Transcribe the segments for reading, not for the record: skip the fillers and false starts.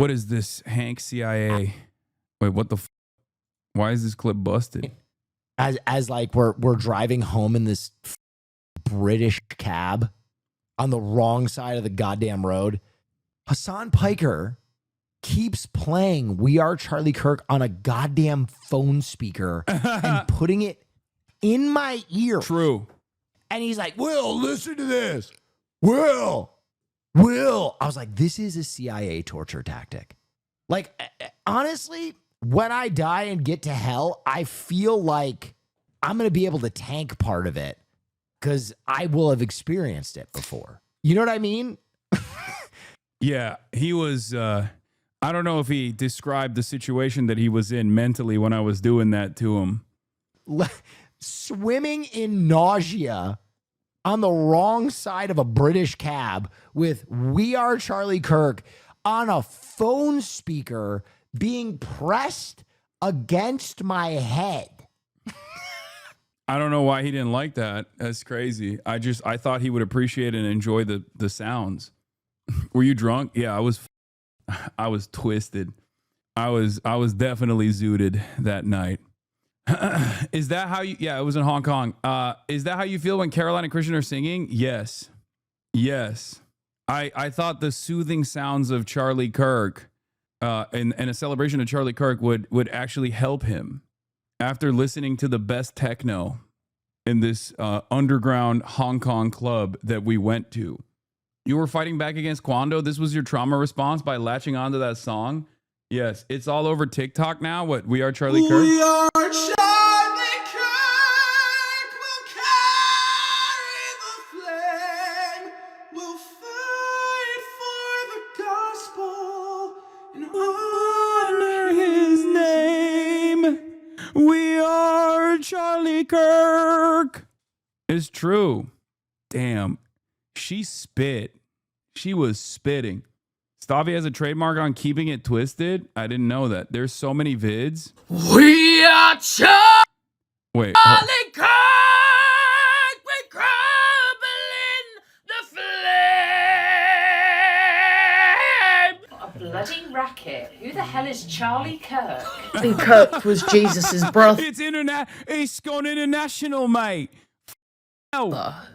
What is this, Hank CIA? Wait, what the? Why is this clip busted? As like we're driving home in this British cab on the wrong side of the goddamn road, Hasan Piker keeps playing We Are Charlie Kirk on a goddamn phone speaker and putting it in my ear. True. And he's like, Will, listen to this. Will. I was like, this is a CIA torture tactic. Like, honestly, when I die and get to hell, I feel like I'm going to be able to tank part of it because I will have experienced it before. You know what I mean? Yeah, he was, I don't know if he described the situation that he was in mentally when I was doing that to him. Swimming in nausea on the wrong side of a British cab with We Are Charlie Kirk on a phone speaker being pressed against my head. I don't know why he didn't like that. That's crazy. I thought he would appreciate and enjoy the sounds. Were you drunk? Yeah, I was twisted. I was definitely zooted that night. Is that how you, yeah, it was in Hong Kong. Is that how you feel when Caroline and Christian are singing? Yes. I thought the soothing sounds of Charlie Kirk and a celebration of Charlie Kirk would actually help him after listening to the best techno in this underground Hong Kong club that we went to. You were fighting back against Kwando. This was your trauma response by latching onto that song. Yes, it's all over TikTok now. What, We Are Charlie Kirk? We are Charlie Kirk. We'll carry the flame. We'll fight for the gospel and honor his name. We are Charlie Kirk. It's true. Damn. She spit. She was spitting. Stavi has a trademark on keeping it twisted. I didn't know that. There's so many vids. We are Charlie Wait. Kirk. We crumble in the flame. What a bloody racket. Who the hell is Charlie Kirk? And Kirk was Jesus's brother. It's gone international, mate. Oh.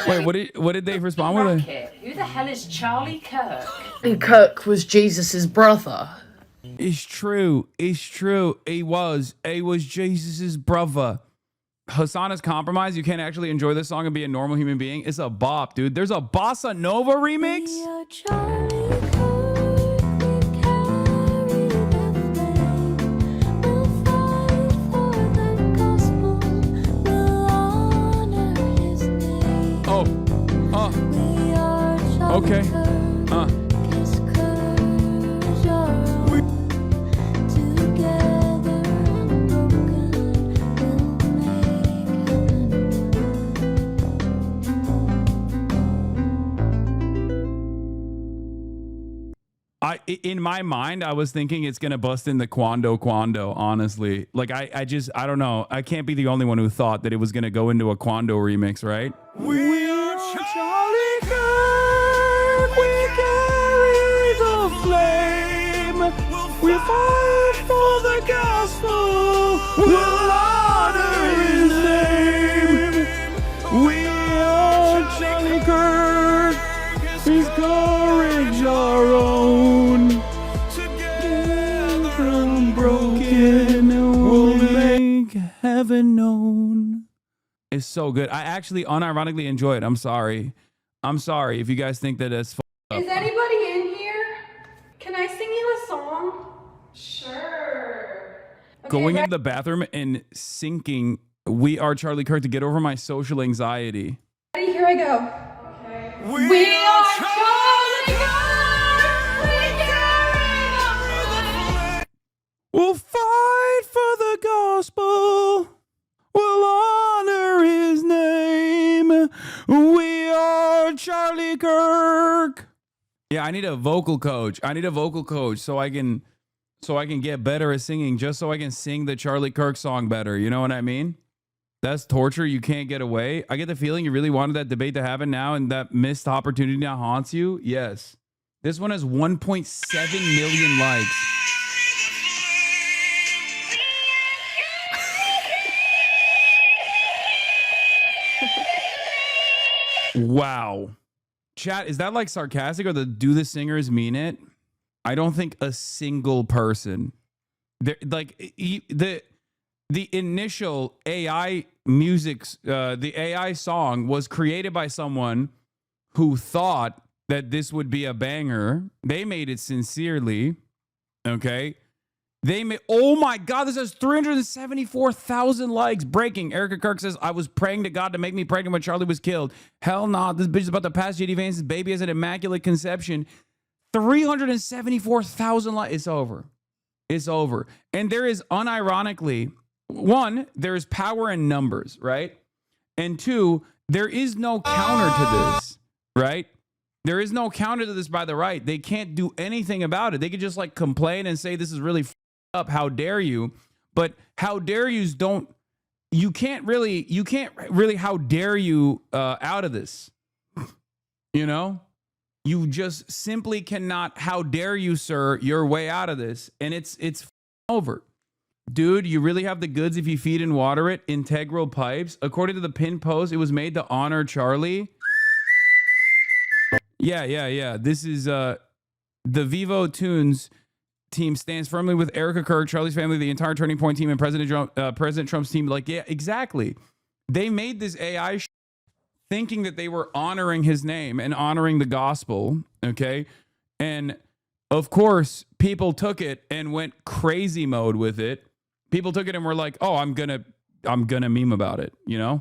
Wait, what did they respond with? Who the hell is Charlie Kirk? And Kirk was Jesus's brother. It's true. He was Jesus's brother. Hasan is compromised. You can't actually enjoy this song and be a normal human being. It's a bop, dude. There's a bossa nova remix. We are Charlie Kirk, we carry the flame. We'll fight for the gospel. We'll honor his name. We are Charlie Okay. Kirk. His courage are own. Together unbroken, we'll make heaven. In my mind, I was thinking it's gonna bust in the Kwando. Honestly, like I don't know. I can't be the only one who thought that it was gonna go into a Kwando remix, right? We are Charlie Kirk. We carry the flame. We fight for the gospel. We'll honor his name. We are Charlie Kirk. His courage our own. Together unbroken, we'll make heaven known. It's so good. I actually unironically enjoy it. I'm sorry if you guys think that it's Is anybody in here? Can I sing you a song? Sure. Okay, going into the bathroom and syncing We Are Charlie Kirk to get over my social anxiety. ready? Here I go. Okay. We are Charlie Kirk. We carry the flame. We'll fight for the gospel. We'll honor his name. We are Charlie Kirk. Yeah, I need a vocal coach. So I can get better at singing, just so I can sing the Charlie Kirk song better. You know what I mean? That's torture. You can't get away. I get the feeling you really wanted that debate to happen now, and that missed opportunity now haunts you. Yes. This one has 1.7 million likes. Wow. Chat, is that like sarcastic, or do the singers mean it? I don't think a single person, the initial AI music, the AI song was created by someone who thought that this would be a banger. They made it sincerely. Okay. Oh my God, this has 374,000 likes. Breaking. Erica Kirk says, I was praying to God to make me pregnant when Charlie was killed. Hell nah, this bitch is about to pass JD Vance's baby as an immaculate conception. 374,000 likes. It's over. It's over. And there is, unironically, one, there's power in numbers, right? And two, there is no counter to this, right? There is no counter to this by the right. They can't do anything about it. They could just like complain and say, this is really up. How dare you? But how dare yous don't, you can't really, how dare you out of this? You know? You just simply cannot, how dare you, sir, your way out of this. And it's over. Dude, you really have the goods if you feed and water it. Integral pipes. According to the pin post, it was made to honor Charlie. Yeah. This is the Vivo Tunes team stands firmly with Erica Kirk, Charlie's family, the entire Turning Point team, and President Trump's team. Like, yeah, exactly. They made this AI thinking that they were honoring his name and honoring the gospel. Okay. And of course, people took it and went crazy mode with it. People took it and were like, oh, I'm gonna meme about it. You know,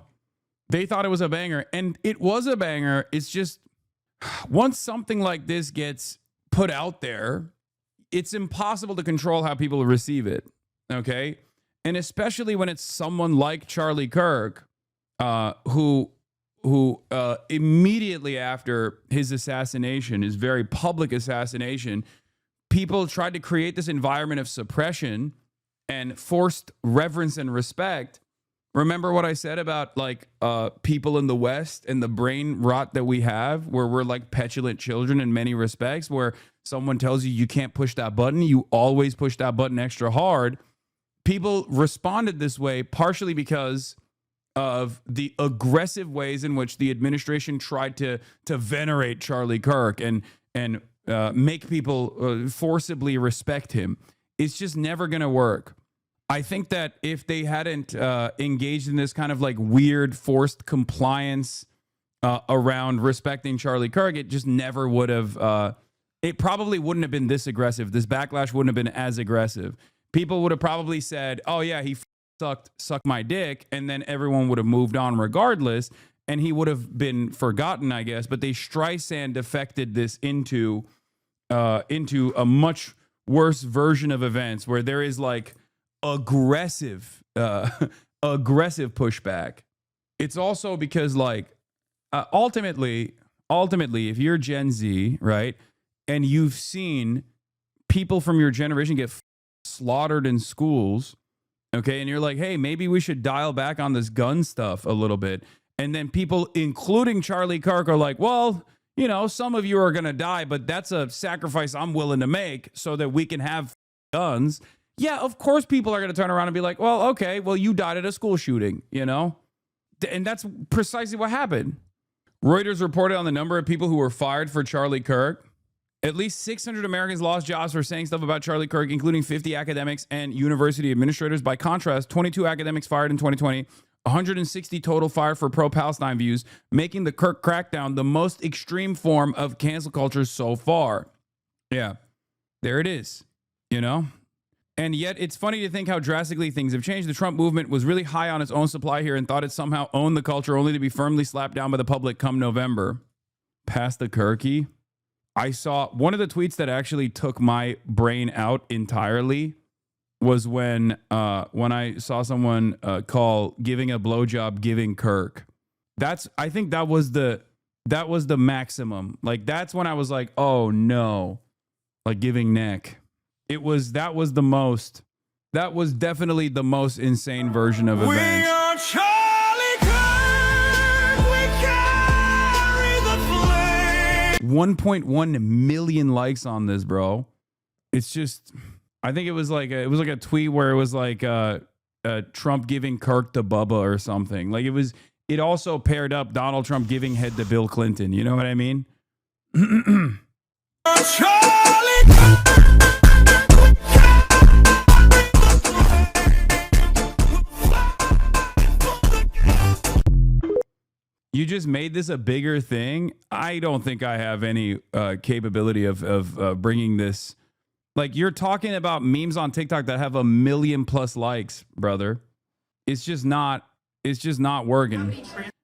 they thought it was a banger, and it was a banger. It's just, once something like this gets put out there, it's impossible to control how people receive it. Okay. And especially when it's someone like Charlie Kirk, who immediately after his assassination, his very public assassination, people tried to create this environment of suppression and forced reverence and respect. Remember what I said about like people in the West and the brain rot that we have, where we're like petulant children in many respects, where someone tells you you can't push that button, you always push that button extra hard. People responded this way partially because of the aggressive ways in which the administration tried to venerate Charlie Kirk and make people forcibly respect him. It's just never going to work. I think that if they hadn't engaged in this kind of like weird forced compliance around respecting Charlie Kirk, it just never would have, it probably wouldn't have been this aggressive. This backlash wouldn't have been as aggressive. People would have probably said, oh yeah, he sucked my dick, and then everyone would have moved on regardless, and he would have been forgotten, I guess. But they Streisand affected this into a much worse version of events where there is like aggressive pushback. It's also because like ultimately, if you're Gen Z, right, and you've seen people from your generation get slaughtered in schools, okay, and you're like, hey, maybe we should dial back on this gun stuff a little bit. And then people, including Charlie Kirk, are like, well, you know, some of you are going to die, but that's a sacrifice I'm willing to make so that we can have guns. Yeah, of course people are going to turn around and be like, well, okay, well, you died at a school shooting, you know? And that's precisely what happened. Reuters reported on the number of people who were fired for Charlie Kirk. At least 600 Americans lost jobs for saying stuff about Charlie Kirk, including 50 academics and university administrators. By contrast, 22 academics fired in 2020, 160 total fired for pro-Palestine views, making the Kirk crackdown the most extreme form of cancel culture so far. Yeah, there it is, you know? And yet it's funny to think how drastically things have changed. The Trump movement was really high on its own supply here and thought it somehow owned the culture, only to be firmly slapped down by the public come November. Past the Kirky. I saw one of the tweets that actually took my brain out entirely was when I saw someone call giving a blowjob giving Kirk. I think that was the maximum. Like that's when I was like, oh no, like giving neck. That was definitely the most insane version of events. We are Charlie Kirk, we carry the flame. 1.1 million likes on this, bro. It's just, I think it was like a tweet where it was like Trump giving Kirk to Bubba or something. Like it also paired up Donald Trump giving head to Bill Clinton. You know what I mean? You just made this a bigger thing. I don't think I have any capability of bringing this. Like, you're talking about memes on TikTok that have 1 million+ likes, brother. It's just not working.